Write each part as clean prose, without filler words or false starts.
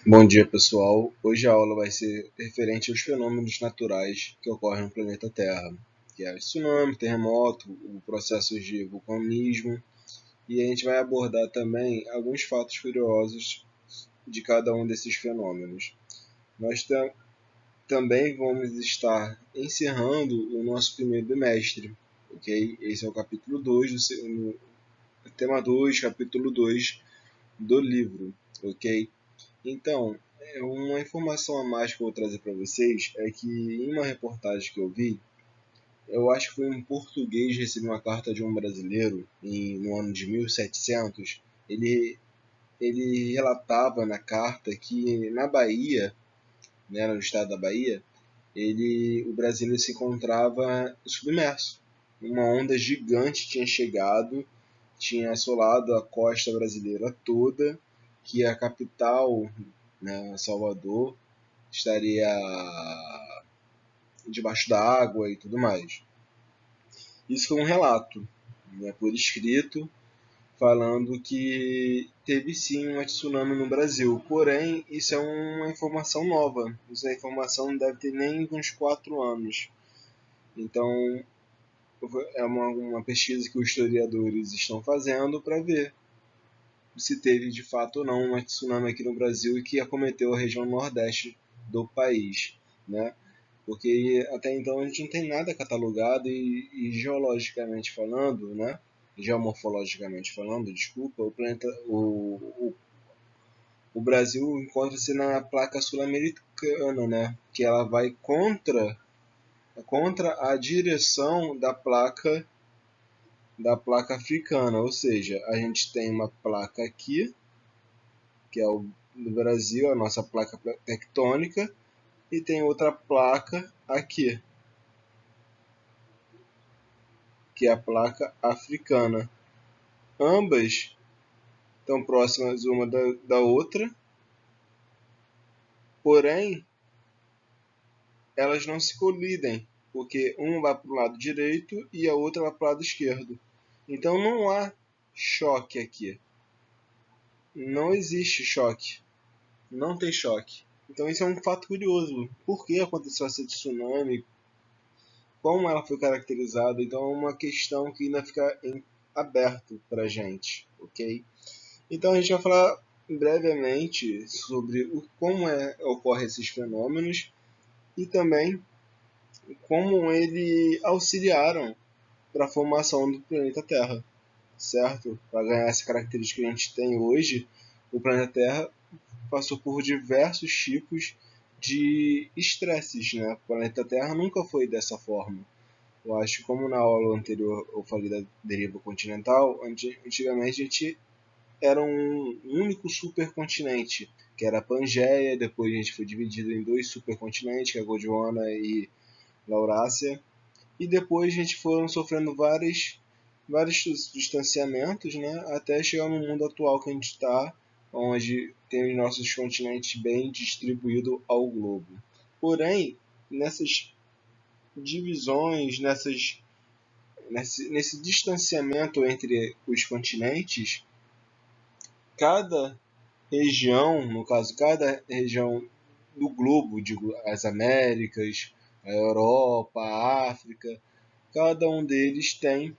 Bom dia, pessoal. Hoje a aula vai ser referente aos fenômenos naturais que ocorrem no planeta Terra, que é o tsunami, terremoto, o processo de vulcanismo, e a gente vai abordar também alguns fatos curiosos de cada um desses fenômenos. Nós também vamos estar encerrando o nosso primeiro bimestre, ok? Esse é o capítulo 2 tema 2, capítulo 2 do livro, ok? Então, uma informação a mais que eu vou trazer para vocês é que em uma reportagem que eu vi, eu acho que foi um português recebeu uma carta de um brasileiro no ano de 1700. Ele relatava na carta que na Bahia, né, no estado da Bahia, o brasileiro se encontrava submerso. Uma onda gigante tinha chegado, tinha assolado a costa brasileira toda, que a capital, né, Salvador, estaria debaixo da água e tudo mais. Isso foi um relato, né, por escrito, falando que teve sim uma tsunami no Brasil. Porém, isso é uma informação nova. Isso é informação não deve ter nem uns 4 anos. Então, é uma pesquisa que os historiadores estão fazendo para ver se teve de fato ou não uma tsunami aqui no Brasil e que acometeu a região nordeste do país, né? Porque até então a gente não tem nada catalogado e geologicamente falando, né? Geomorfologicamente falando, desculpa, o Brasil encontra-se na placa sul-americana, né? Que ela vai contra a direção da placa africana, ou seja, a gente tem uma placa aqui, que é o do Brasil, a nossa placa tectônica, e tem outra placa aqui, que é a placa africana. Ambas estão próximas uma da outra, porém elas não se colidem, porque uma vai para o lado direito e a outra vai para o lado esquerdo. Então não há choque aqui. Não existe choque. Não tem choque. Então isso é um fato curioso. Por que aconteceu esse tsunami? Como ela foi caracterizada? Então é uma questão que ainda fica aberto para a gente, ok? Então a gente vai falar brevemente sobre como ocorrem esses fenômenos e também como eles auxiliaram para a formação do planeta Terra, certo? Para ganhar essa característica que a gente tem hoje, o planeta Terra passou por diversos tipos de estresses, né? O planeta Terra nunca foi dessa forma. Eu acho que como na aula anterior eu falei da deriva continental, antigamente a gente era um único supercontinente, que era a Pangeia, depois a gente foi dividido em dois supercontinentes, que é a Gondwana e Laurásia, e depois a gente foram sofrendo vários distanciamentos, né, até chegar no mundo atual que a gente está, onde tem os nossos continentes bem distribuídos ao globo. Porém, nessas divisões, nesse distanciamento entre os continentes, cada região, no caso, cada região do globo, digo, as Américas, a Europa, a África, cada um deles tem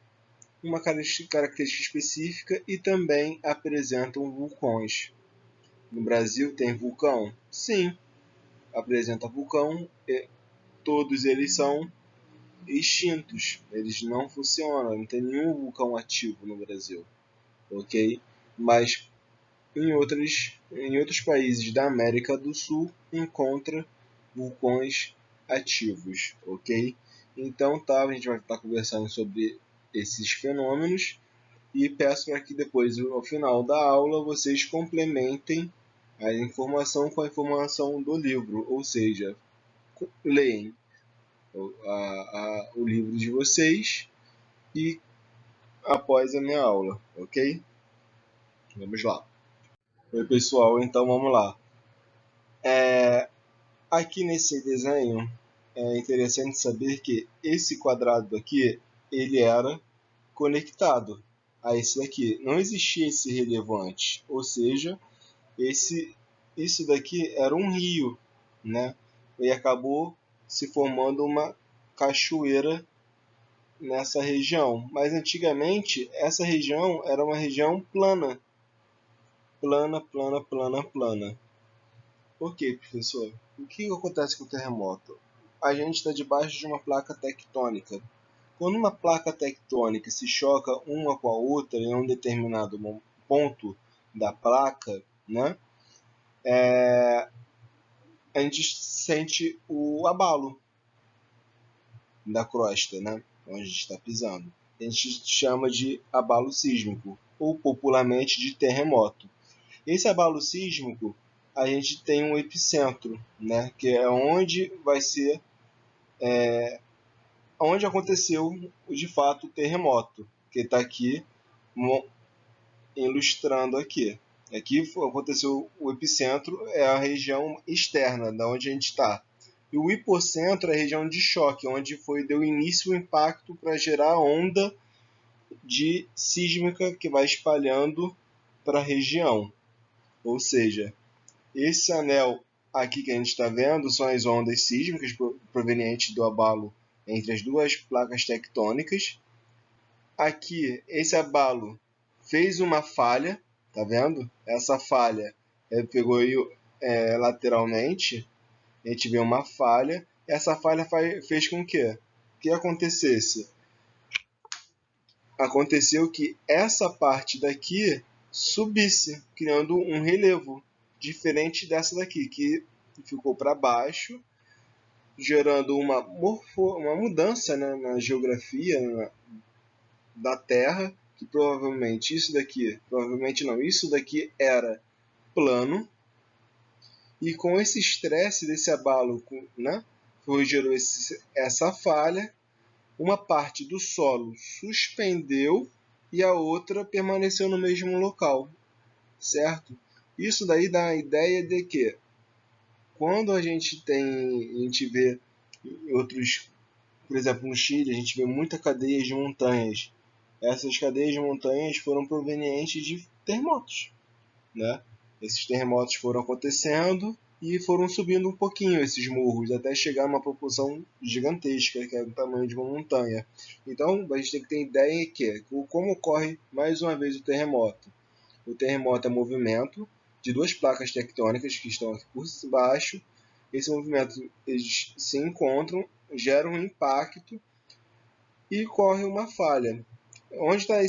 uma característica específica e também apresentam vulcões. No Brasil tem vulcão? Sim, apresenta vulcão. Todos eles são extintos, eles não funcionam, não tem nenhum vulcão ativo no Brasil, ok? Mas em outros países da América do Sul encontra vulcões ativos, ok? Então tá, a gente vai estar conversando sobre esses fenômenos e peço para que depois, ao final da aula, vocês complementem a informação com a informação do livro, ou seja, leem o livro de vocês e após a minha aula, ok? Vamos lá. Oi pessoal, então vamos lá. Aqui nesse desenho é interessante saber que esse quadrado aqui ele era conectado a esse daqui. Não existia esse relevante, ou seja, esse isso daqui era um rio, né? E acabou se formando uma cachoeira nessa região. Mas antigamente essa região era uma região plana, plana, plana, plana, plana. Por quê, professor? O que acontece com o terremoto? A gente está debaixo de uma placa tectônica. Quando uma placa tectônica se choca uma com a outra em um determinado ponto da placa, né, a gente sente o abalo da crosta, né, onde a gente está pisando. A gente chama de abalo sísmico, ou popularmente de terremoto. Esse abalo sísmico, a gente tem um epicentro, né, que é onde vai ser, onde aconteceu de fato o terremoto, que está aqui ilustrando aqui. Aqui aconteceu o epicentro, é a região externa, da onde a gente está. E o hipocentro é a região de choque, onde deu início o impacto para gerar a onda de sísmica que vai espalhando para a região. Ou seja, esse anel aqui que a gente está vendo são as ondas sísmicas provenientes do abalo entre as duas placas tectônicas. Aqui, esse abalo fez uma falha, tá vendo? Essa falha pegou aí lateralmente, a gente vê uma falha. Essa falha fez com que acontecesse? Aconteceu que essa parte daqui subisse, criando um relevo diferente dessa daqui, que ficou para baixo, gerando uma mudança, né, na geografia da Terra, que provavelmente isso daqui era plano, e com esse estresse desse abalo, né, gerou essa falha, uma parte do solo suspendeu e a outra permaneceu no mesmo local, certo? Isso daí dá a ideia de que quando a gente vê outros, por exemplo, no Chile, a gente vê muita cadeia de montanhas. Essas cadeias de montanhas foram provenientes de terremotos, né? Esses terremotos foram acontecendo e foram subindo um pouquinho esses morros até chegar a uma proporção gigantesca, que é o tamanho de uma montanha. Então, a gente tem que ter ideia que como ocorre mais uma vez o terremoto. O terremoto é movimento de duas placas tectônicas que estão aqui por baixo. Esse movimento, eles se encontram, geram um impacto e ocorre uma falha. Onde está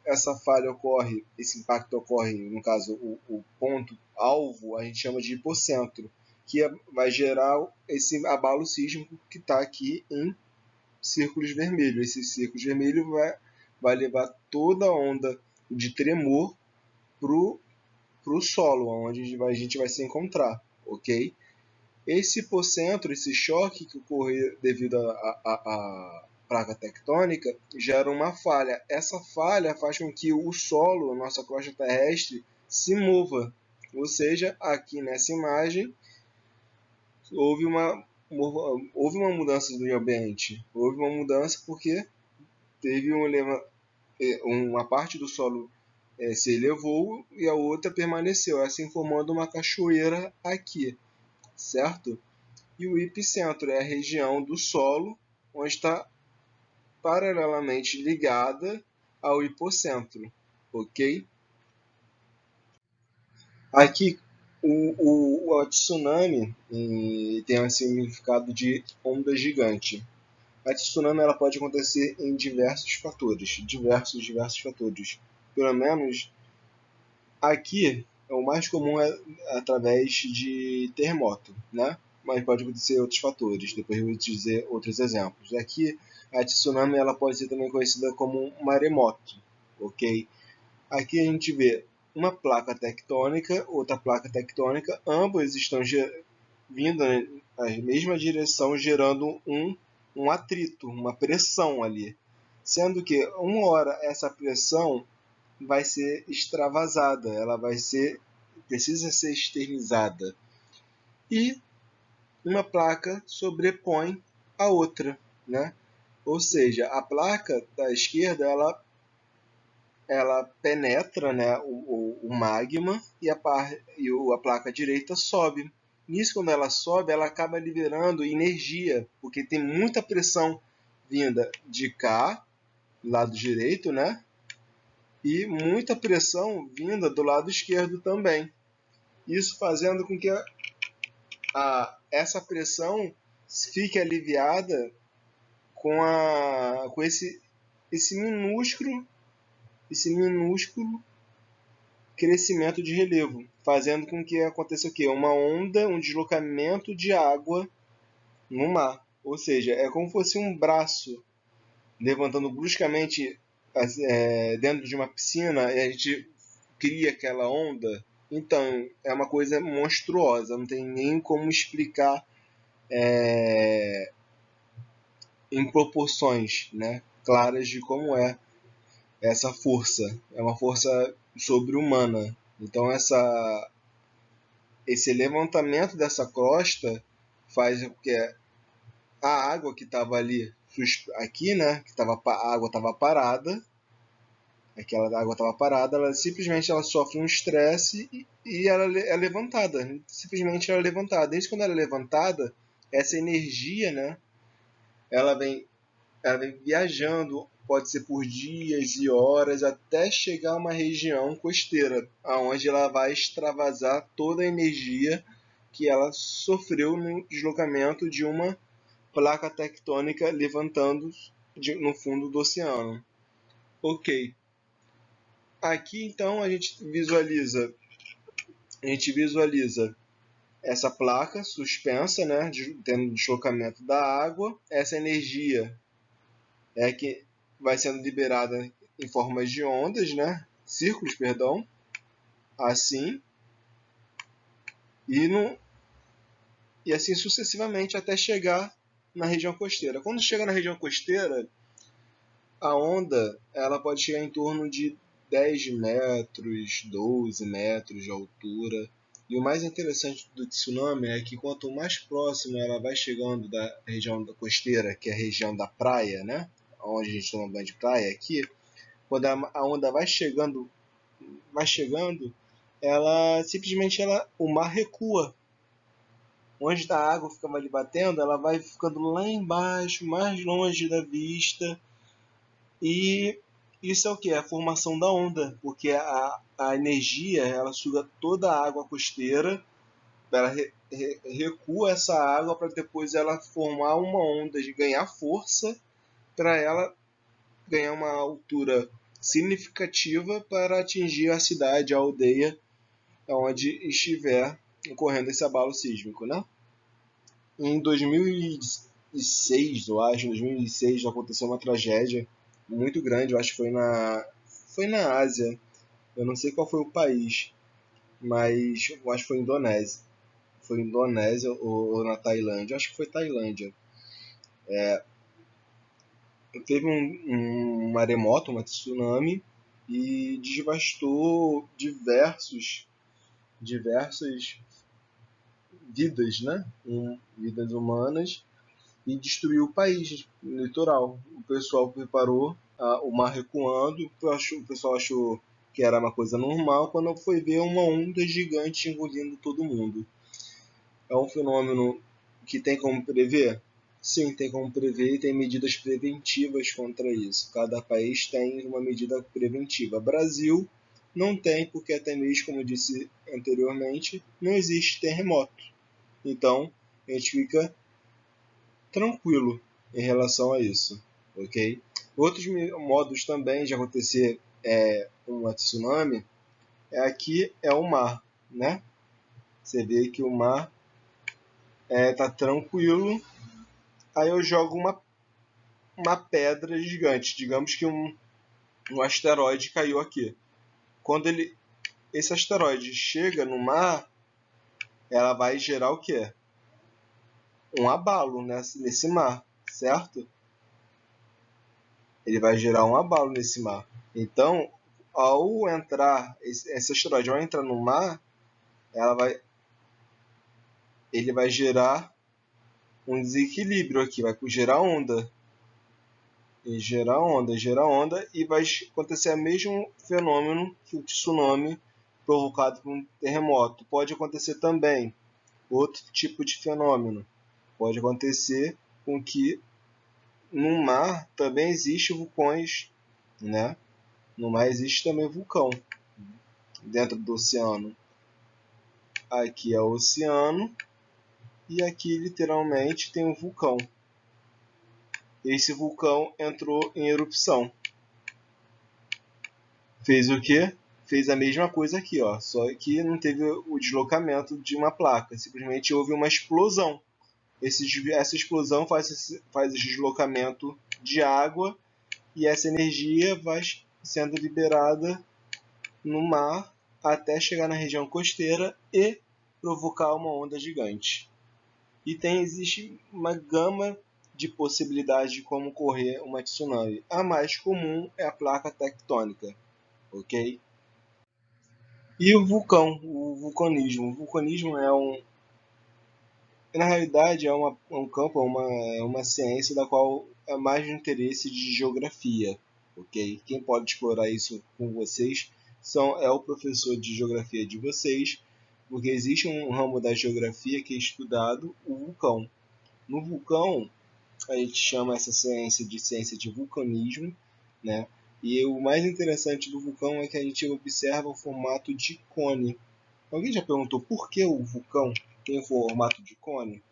essa falha ocorre, esse impacto ocorre, no caso, o ponto alvo, a gente chama de hipocentro, que vai gerar esse abalo sísmico que está aqui em círculos vermelhos. Esse círculo vermelho vai levar toda a onda de tremor para o solo, onde a gente vai se encontrar, ok? Esse hipocentro, esse choque que ocorre devido à placa tectônica, gera uma falha. Essa falha faz com que o solo, a nossa crosta terrestre, se mova. Ou seja, aqui nessa imagem, houve uma mudança do ambiente. Houve uma mudança porque teve uma parte do solo se elevou e a outra permaneceu, assim formando uma cachoeira aqui, certo? E o epicentro é a região do solo onde está paralelamente ligada ao hipocentro, ok? Aqui o tsunami tem um significado de onda gigante. A tsunami ela pode acontecer em diversos fatores, diversos fatores. Pelo menos aqui o mais comum é através de terremoto, né? Mas pode acontecer outros fatores. Depois eu vou te dizer outros exemplos. Aqui a tsunami ela pode ser também conhecida como um maremoto, ok? Aqui a gente vê uma placa tectônica, outra placa tectônica, ambas estão vindo na mesma direção, gerando um atrito, uma pressão ali. Sendo que uma hora essa pressão vai ser extravasada, ela precisa ser externizada. E uma placa sobrepõe a outra, né? Ou seja, a placa da esquerda ela ela penetra, né, o magma e a placa direita sobe. Nisso, quando ela sobe, ela acaba liberando energia, porque tem muita pressão vinda de cá, do lado direito, né? E muita pressão vinda do lado esquerdo também. Isso fazendo com que essa pressão fique aliviada com esse minúsculo crescimento de relevo, fazendo com que aconteça o quê? Uma onda, um deslocamento de água no mar. Ou seja, é como se fosse um braço levantando bruscamente dentro de uma piscina e a gente cria aquela onda. Então, é uma coisa monstruosa, não tem nem como explicar em proporções, né, claras de como é essa força. É uma força sobre-humana. Então, esse levantamento dessa crosta faz com que a água que estava ali, aqui, né, a água estava parada, aquela água estava parada, ela simplesmente ela sofre um estresse e ela é levantada, simplesmente ela é levantada. Desde quando ela é levantada, essa energia, né, ela vem, ela vem viajando, pode ser por dias e horas, até chegar a uma região costeira, aonde ela vai extravasar toda a energia que ela sofreu no deslocamento de uma placa tectônica levantando no fundo do oceano. Ok. Aqui então a gente visualiza essa placa suspensa, né, tendo deslocamento da água. Essa energia é que vai sendo liberada em formas de ondas, né, círculos, perdão, assim e, no, e assim sucessivamente até chegar na região costeira. Quando chega na região costeira, a onda ela pode chegar em torno de 10 metros, 12 metros de altura. E o mais interessante do tsunami é que quanto mais próximo ela vai chegando da região da costeira, que é a região da praia, né? Onde a gente toma banho de praia aqui, quando a onda vai chegando, o mar recua. Onde a água ficava ali batendo, ela vai ficando lá embaixo, mais longe da vista. E isso é o que? É a formação da onda, porque a energia ela suga toda a água costeira, ela recua essa água para depois ela formar uma onda de ganhar força, para ela ganhar uma altura significativa para atingir a cidade, a aldeia, onde estiver ocorrendo esse abalo sísmico, né? Em 2006, eu acho, em 2006 aconteceu uma tragédia muito grande, eu acho que foi na Ásia. Eu não sei qual foi o país, mas eu acho que foi Indonésia. Foi Indonésia ou na Tailândia. Eu acho que foi Tailândia. Teve um maremoto, uma tsunami, e devastou diversas vidas, né? Vidas humanas e destruiu o país, o litoral. O pessoal preparou o mar recuando, o pessoal achou que era uma coisa normal, quando foi ver uma onda gigante engolindo todo mundo. É um fenômeno que tem como prever? Sim, tem como prever e tem medidas preventivas contra isso. Cada país tem uma medida preventiva. Brasil não tem, porque até mesmo, como eu disse anteriormente, não existe terremoto. Então, a gente fica tranquilo em relação a isso, ok? Outros modos também de acontecer uma tsunami aqui é o mar, né? Você vê que o mar tá tranquilo, aí eu jogo uma pedra gigante, digamos que um asteroide caiu aqui. Quando esse asteroide chega no mar, ela vai gerar o quê? Um abalo nesse mar, certo? Ele vai gerar um abalo nesse mar. Então, ao entrar, esse asteroide ao entrar no mar, ele vai gerar um desequilíbrio aqui, vai gerar onda. E gera onda e vai acontecer o mesmo fenômeno que o tsunami provocado por um terremoto. Pode acontecer também outro tipo de fenômeno. Pode acontecer com que no mar também existem vulcões, né? No mar existe também vulcão dentro do oceano. Aqui é o oceano e aqui literalmente tem um vulcão. Esse vulcão entrou em erupção. Fez o quê? Fez a mesma coisa aqui, ó. Só que não teve o deslocamento de uma placa. Simplesmente houve uma explosão. Essa explosão faz esse deslocamento de água e essa energia vai sendo liberada no mar até chegar na região costeira e provocar uma onda gigante. E existe uma gama de possibilidades de como ocorrer uma tsunami. A mais comum é a placa tectônica, ok? E o vulcão, o vulcanismo. O vulcanismo na realidade, um campo, uma ciência da qual é mais de interesse de geografia, ok? Quem pode explorar isso com vocês é o professor de geografia de vocês, porque existe um ramo da geografia que é estudado o vulcão. No vulcão, a gente chama essa ciência de vulcanismo, né? E o mais interessante do vulcão é que a gente observa o formato de cone. Alguém já perguntou por que o vulcão tem o formato de cone?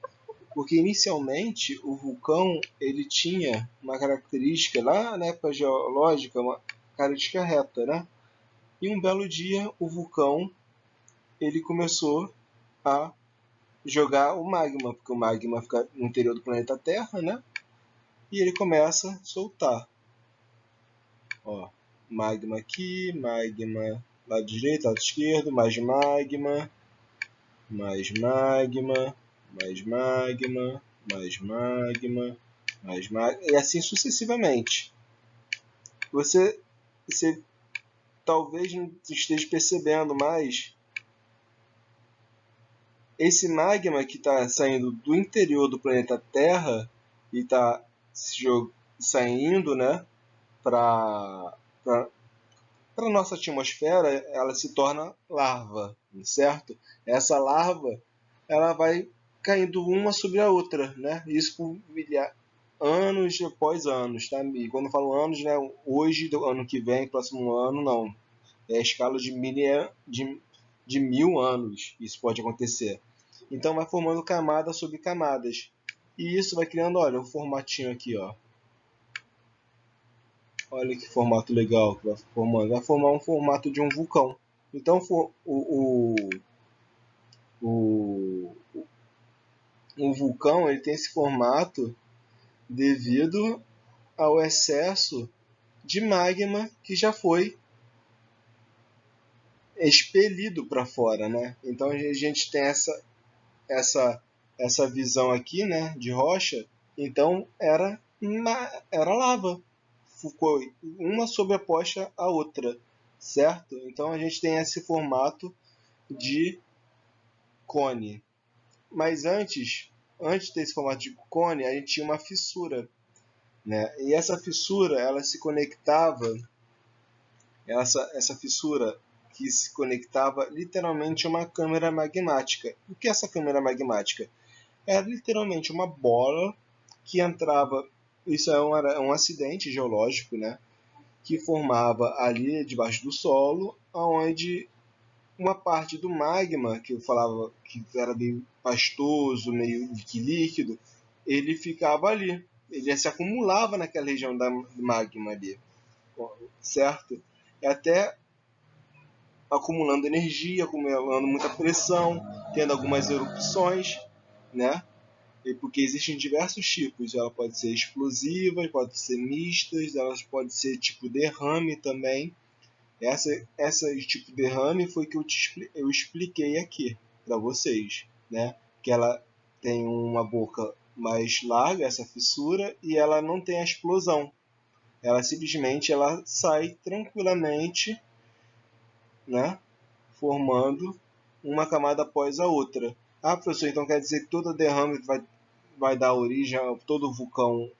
Porque inicialmente o vulcão ele tinha uma característica lá na época geológica, uma característica reta, né? E um belo dia o vulcão ele começou a jogar o magma, porque o magma fica no interior do planeta Terra, né? E ele começa a soltar. Ó, magma aqui, magma lado direito, lado esquerdo, mais magma, mais magma, mais magma, mais magma, mais magma, e assim sucessivamente. Você talvez não esteja percebendo, mas esse magma que está saindo do interior do planeta Terra e está saindo, né, para a nossa atmosfera, ela se torna lava, certo? Essa lava ela vai caindo uma sobre a outra, né? Isso por anos após anos, tá? E quando eu falo anos, né? Hoje, do ano que vem, próximo ano, não. É a escala de 1000 anos isso pode acontecer. Então vai formando camada sobre camadas. E isso vai criando, olha, um formatinho aqui, ó. Olha que formato legal que vai formando. Vai formar um formato de um vulcão. Então o, o vulcão ele tem esse formato devido ao excesso de magma que já foi expelido para fora, né? Então a gente tem essa visão aqui, né, de rocha. Então era lava, ficou uma sobreposta à outra, certo? Então a gente tem esse formato de cone. Mas antes desse formato de cone, a gente tinha uma fissura, né? E essa fissura, ela se conectava, essa fissura que se conectava literalmente a uma câmara magmática. O que é essa câmara magmática? Era literalmente uma bola que entrava. Isso era um acidente geológico, né? Que formava ali debaixo do solo, onde uma parte do magma, que eu falava que era meio pastoso, meio líquido, ele ficava ali. Ele se acumulava naquela região do magma ali, certo? E até acumulando energia, acumulando muita pressão, tendo algumas erupções, né? Porque existem diversos tipos. Ela pode ser explosiva, pode ser mistas, elas pode ser tipo derrame também. Essa tipo derrame foi que eu expliquei aqui para vocês, né? Que ela tem uma boca mais larga, essa fissura, e ela não tem a explosão. Ela simplesmente ela sai tranquilamente, né? Formando uma camada após a outra. Ah, professor, então quer dizer que toda derrame vai dar origem a todo vulcão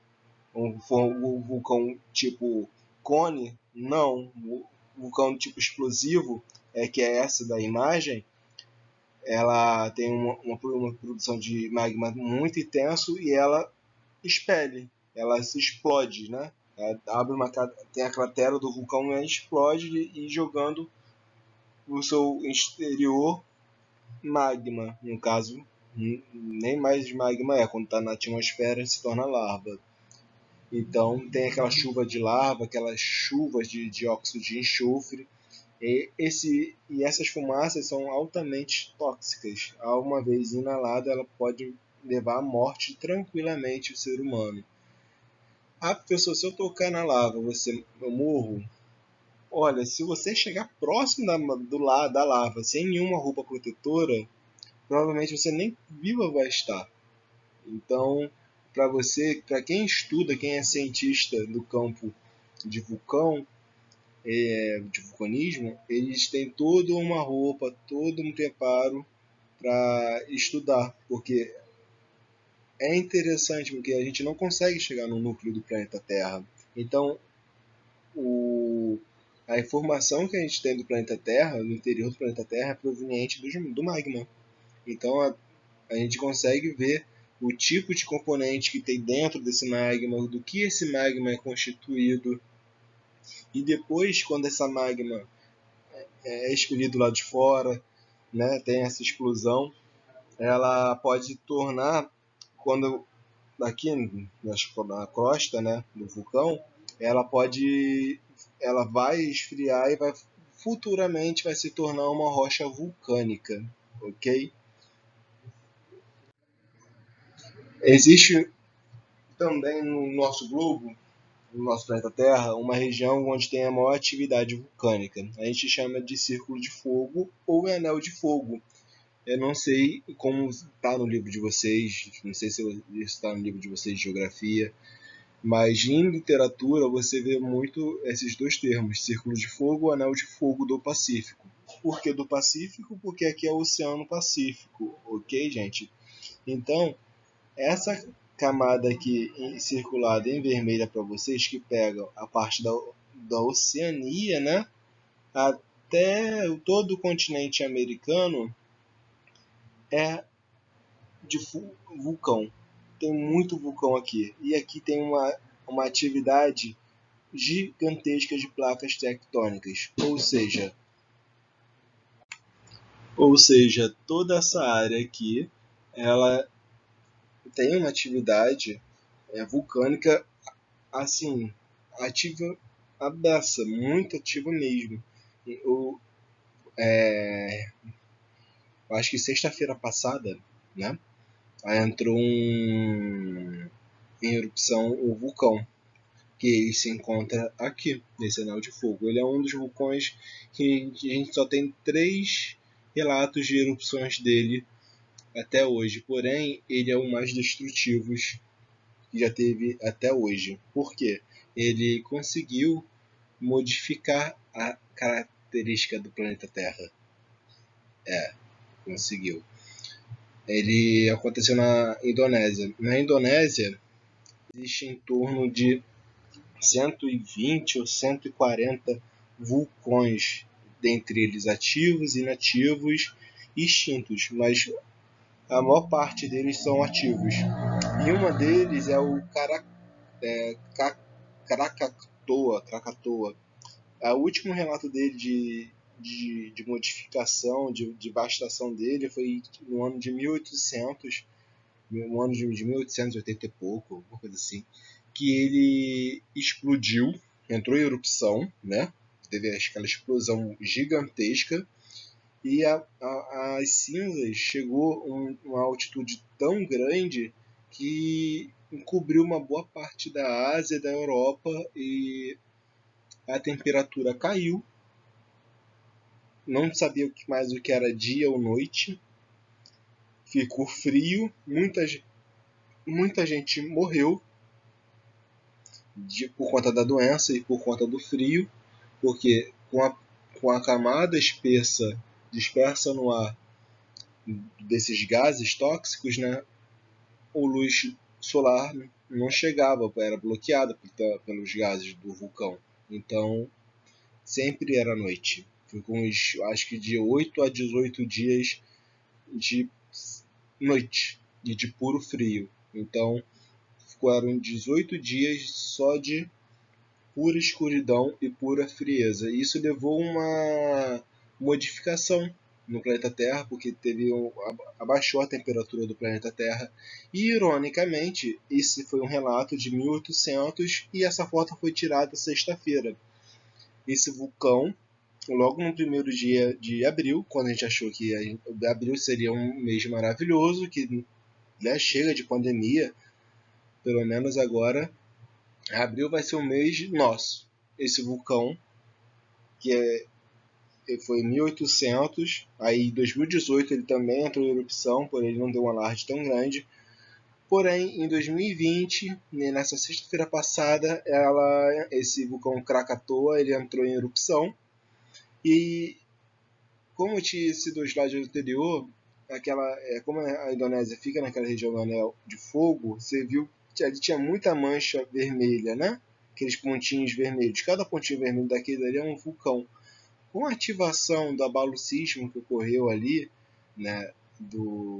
um vulcão tipo cone, não. O vulcão tipo explosivo, que é essa da imagem, ela tem uma produção de magma muito intenso e ela expele, ela se explode, né? Ela abre tem a cratera do vulcão e explode e jogando o seu exterior magma, no caso, nem mais magma quando está na atmosfera se torna lava. Então tem aquela chuva de lava, aquelas chuvas de dióxido de enxofre. E essas fumaças são altamente tóxicas. Uma vez inalada, ela pode levar à morte tranquilamente o ser humano. Ah, professor, se eu tocar na lava, eu morro? Olha, se você chegar próximo do lado da lava sem nenhuma roupa protetora, provavelmente você nem viva vai estar. Então, para quem estuda, quem é cientista do campo de vulcão, de vulcanismo, eles têm toda uma roupa, todo um preparo para estudar, porque é interessante, porque a gente não consegue chegar no núcleo do planeta Terra. Então, a informação que a gente tem do planeta Terra, no interior do planeta Terra, é proveniente do magma. Então, a gente consegue ver o tipo de componente que tem dentro desse magma, do que esse magma é constituído. E depois, quando essa magma é expelido lá de fora, né, tem essa explosão, ela pode tornar, quando aqui na crosta, né, do vulcão, ela pode, ela vai esfriar e vai futuramente vai se tornar uma rocha vulcânica, ok? Existe também no nosso globo, no nosso planeta Terra, uma região onde tem a maior atividade vulcânica. A gente chama de Círculo de Fogo ou Anel de Fogo. Eu não sei como está no livro de vocês, não sei se isso está no livro de vocês de geografia, mas em literatura você vê muito esses dois termos, Círculo de Fogo ou Anel de Fogo do Pacífico. Por que do Pacífico? Porque aqui é o Oceano Pacífico, ok, gente? Então, essa camada aqui circulada em vermelha para vocês, que pega a parte da Oceania, né? Até todo o continente americano é de vulcão. Tem muito vulcão aqui. E aqui tem uma atividade gigantesca de placas tectônicas. Ou seja, toda essa área aqui, ela tem uma atividade vulcânica assim, ativa a beça, muito ativa mesmo. Eu, eu acho que sexta-feira passada, né, aí entrou em erupção o vulcão, que se encontra aqui, nesse anel de fogo. Ele é um dos vulcões que a gente só tem 3 relatos de erupções dele até hoje. Porém, ele é o mais destrutivo que já teve até hoje. Por quê? Ele conseguiu modificar a característica do planeta Terra. Conseguiu. Ele aconteceu na Indonésia. Na Indonésia, existe em torno de 120 ou 140 vulcões, dentre eles ativos, inativos e extintos, mas a maior parte deles são ativos. E uma deles é o Krakatoa. O último relato dele de modificação, de devastação dele foi no ano de 1800, no ano de 1880 e pouco, alguma coisa assim, que ele explodiu, entrou em erupção, né? Teve aquela explosão gigantesca e as cinzas chegou a uma altitude tão grande que encobriu uma boa parte da Ásia e da Europa e a temperatura caiu, não sabia mais o que era dia ou noite, ficou frio, muita gente morreu por conta da doença e por conta do frio, porque com a camada espessa dispersa no ar desses gases tóxicos, né, o luz solar não chegava, era bloqueada pelos gases do vulcão. Então, sempre era noite. Ficou uns, acho que de 8 a 18 dias de noite e de puro frio. Então, ficaram 18 dias só de pura escuridão e pura frieza. E isso levou uma modificação no planeta Terra, porque abaixou a temperatura do planeta Terra. E, ironicamente, esse foi um relato de 1800 e essa foto foi tirada sexta-feira. Esse vulcão, logo no primeiro dia de abril, quando a gente achou que abril seria um mês maravilhoso, que chega de pandemia, pelo menos agora, abril vai ser um mês nosso. Esse vulcão, que foi em 1800, aí em 2018 ele também entrou em erupção, porém ele não deu um alarde tão grande. Porém, em 2020, nessa sexta-feira passada, esse vulcão Krakatoa ele entrou em erupção. E como eu tinha sido o slide anterior, como a Indonésia fica naquela região do anel de fogo, você viu que ali tinha muita mancha vermelha, né? Aqueles pontinhos vermelhos. Cada pontinho vermelho daquele ali é um vulcão. Com a ativação do abalo sísmico que ocorreu ali, né,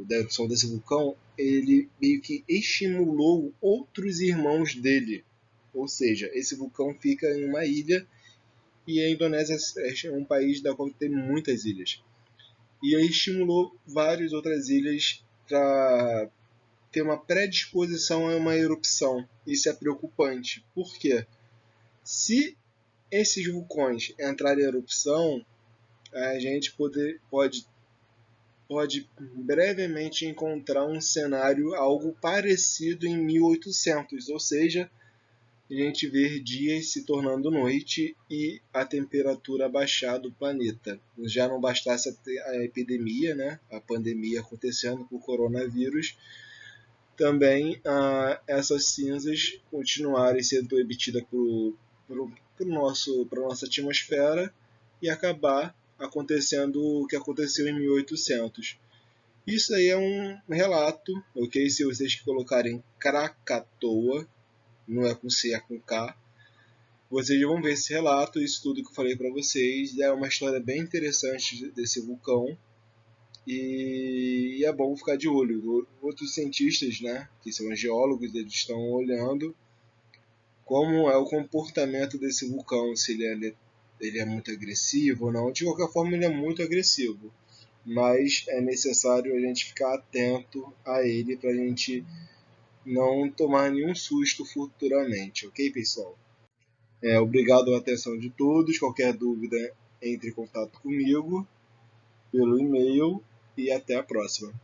da erupção desse vulcão, ele meio que estimulou outros irmãos dele. Ou seja, esse vulcão fica em uma ilha e a Indonésia é um país da qual tem muitas ilhas. E aí estimulou várias outras ilhas para ter uma predisposição a uma erupção. Isso é preocupante. Por quê? Se esses vulcões entrarem em erupção, a gente pode brevemente encontrar um cenário algo parecido em 1800, ou seja, a gente ver dias se tornando noite e a temperatura baixar do planeta. Já não bastasse a epidemia, né, a pandemia acontecendo com o coronavírus, também essas cinzas continuarem sendo emitidas para a nossa atmosfera e acabar acontecendo o que aconteceu em 1800. Isso aí é um relato, ok? Se vocês colocarem Krakatoa, não é com C, é com K, vocês vão ver esse relato, isso tudo que eu falei para vocês. É uma história bem interessante desse vulcão e é bom ficar de olho. Outros cientistas, né, que são geólogos, eles estão olhando como é o comportamento desse vulcão, se ele é muito agressivo ou não. De qualquer forma, ele é muito agressivo, mas é necessário a gente ficar atento a ele para a gente não tomar nenhum susto futuramente, ok, pessoal? Obrigado pela atenção de todos. Qualquer dúvida, entre em contato comigo pelo e-mail e até a próxima.